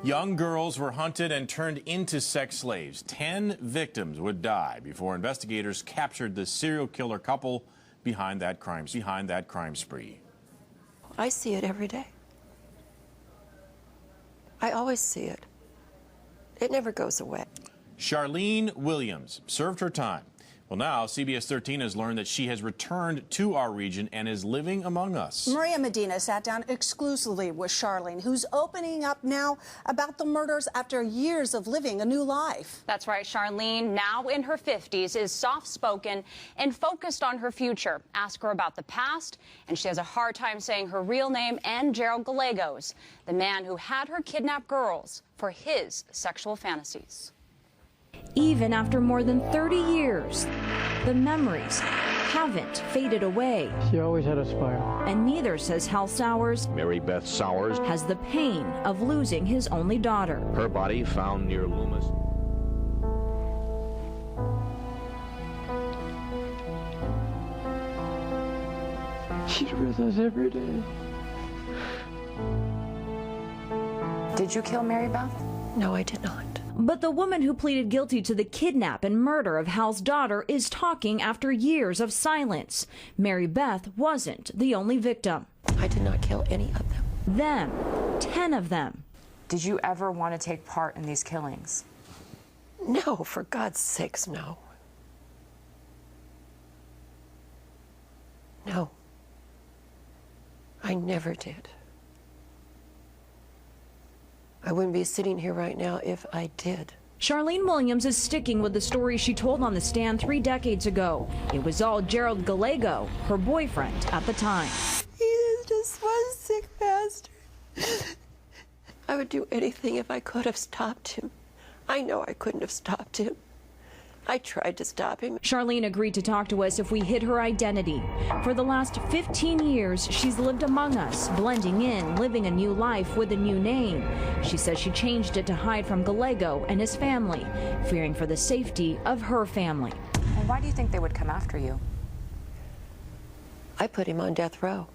Young girls were hunted and turned into sex slaves. 10 victims would die before investigators captured the serial killer couple behind that crime spree. I see it every day. I always see it. It never goes away. Charlene Williams served her time. Well, now CBS 13 has learned that she has returned to our region and is living among us. Maria Medina sat down exclusively with Charlene, who's opening up now about the murders after years of living a new life. That's right. Charlene, now in her 50s, is soft-spoken and focused on her future. Ask her about the past, and she has a hard time saying her real name and Gerald Gallego's, the man who had her kidnap girls for his sexual fantasies. Even after more than 30 years, the memories haven't faded away. She always had a smile. And neither, says Hal Sowers, Mary Beth Sowers, has the pain of losing his only daughter. her body found near Loomis. She's with us every day. Did you kill Mary Beth? No, I did not. But the woman who pleaded guilty to the kidnap and murder of Hal's daughter is talking after years of silence. Mary Beth wasn't the only victim. I did not kill any of them. Them, 10 of them. Did you ever want to take part in these killings? No, for God's sakes, no. No. I never did. I wouldn't be sitting here right now if I did. Charlene Williams is sticking with the story she told on the stand 3 decades ago. It was all Gerald Gallego, her boyfriend at the time. He is just one sick bastard. I would do anything if I could have stopped him. I know I couldn't have stopped him. I tried to stop him. Charlene agreed to talk to us if we hid her identity. For the last 15 years, she's lived among us, blending in, living a new life with a new name. She says she changed it to hide from Gallego and his family, fearing for the safety of her family. And why do you think they would come after you? I put him on death row.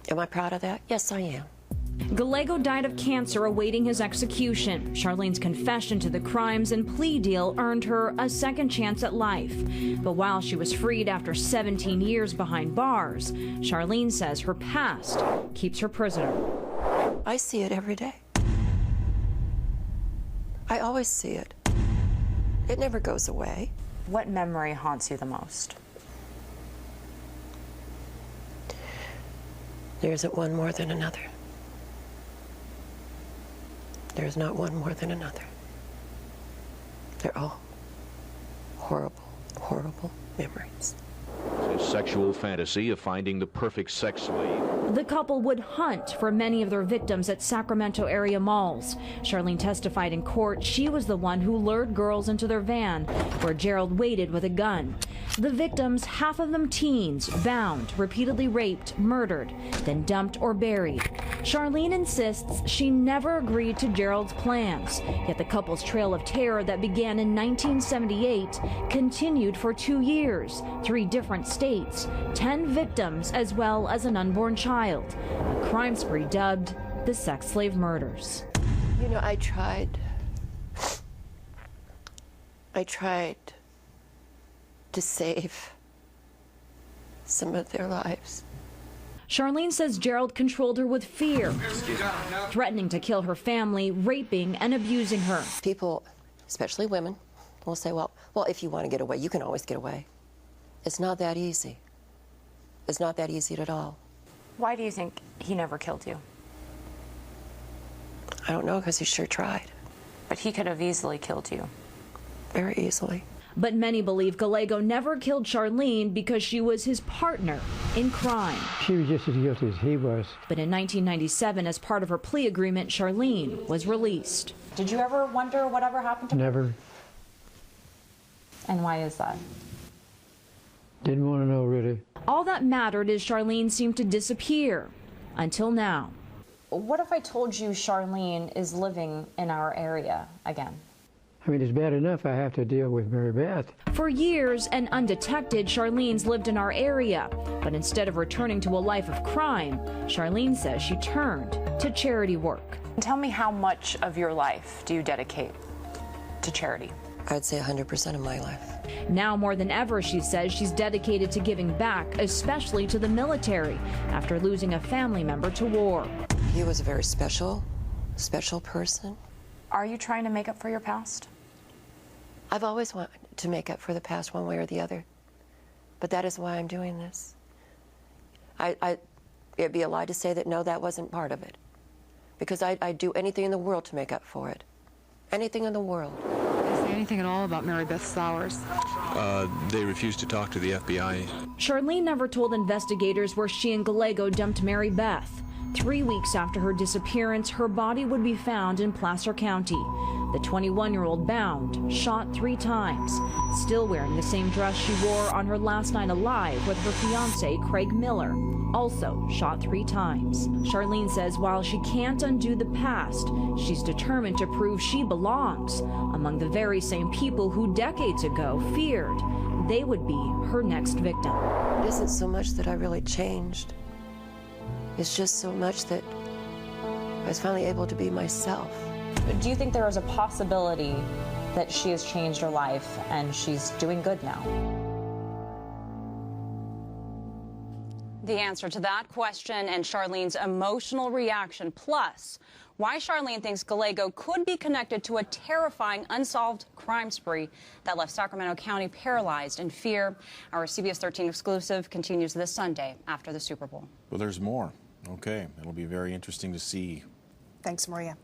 Am I proud of that? Yes, I am. Gallego died of cancer awaiting his execution. Charlene's confession to the crimes and plea deal earned her a second chance at life. But while she was freed after 17 years behind bars, Charlene says her past keeps her prisoner. I see it every day. I always see it. It never goes away. What memory haunts you the most? There isn't one more than another. There is not one more than another. They're all horrible, horrible memories. His sexual fantasy of finding the perfect sex slave. The couple would hunt for many of their victims at Sacramento area malls. Charlene testified in court she was the one who lured girls into their van, where Gerald waited with a gun. The victims, half of them teens, bound, repeatedly raped, murdered, then dumped or buried. Charlene insists she never agreed to Gerald's plans, yet the couple's trail of terror that began in 1978 continued for 2 years, 3 different states, 10 victims, as well as an unborn child. A crime spree dubbed the sex slave murders. You know, I tried to save some of their lives. Charlene says Gerald controlled her with fear, threatening to kill her family, raping and abusing her. People, especially women, will say, well, if you want to get away, you can always get away. It's not that easy. It's not that easy at all. Why do you think he never killed you? I don't know, because he sure tried. But he could have easily killed you. Very easily. But many believe Gallego never killed Charlene because she was his partner in crime. She was just as guilty as he was. But in 1997, as part of her plea agreement, Charlene was released. Did you ever wonder whatever happened to her? Never. And why is that? Didn't want to know, really. All that mattered is Charlene seemed to disappear, until now. What if I told you Charlene is living in our area again? I mean, it's bad enough I have to deal with Mary Beth. For years and undetected, Charlene's lived in our area. But instead of returning to a life of crime, Charlene says she turned to charity work. Tell me, how much of your life do you dedicate to charity? I'd say 100% of my life. Now more than ever, she says she's dedicated to giving back, especially to the military, after losing a family member to war. He was a very special person. Are you trying to make up for your past? I've always wanted to make up for the past one way or the other. But that is why I'm doing this. It'd be a lie to say that, no, that wasn't part of it. Because I'd do anything in the world to make up for it. Anything in the world. Anything at all about Mary Beth's flowers? They refused to talk to the FBI. Charlene never told investigators where she and Gallego dumped Mary Beth. 3 weeks after her disappearance, her body would be found in Placer County. The 21-year-old bound, shot 3 times, still wearing the same dress she wore on her last night alive with her fiancé, Craig Miller, also shot 3 times. Charlene says while she can't undo the past, she's determined to prove she belongs among the very same people who decades ago feared they would be her next victim. It isn't so much that I really changed. It's just so much that I was finally able to be myself. Do you think there is a possibility that she has changed her life and she's doing good now? The answer to that question and Charlene's emotional reaction, plus why Charlene thinks Gallego could be connected to a terrifying unsolved crime spree that left Sacramento County paralyzed in fear. Our CBS 13 exclusive continues this Sunday after the Super Bowl. Well, there's more. Okay, it'll be very interesting to see. Thanks, Maria.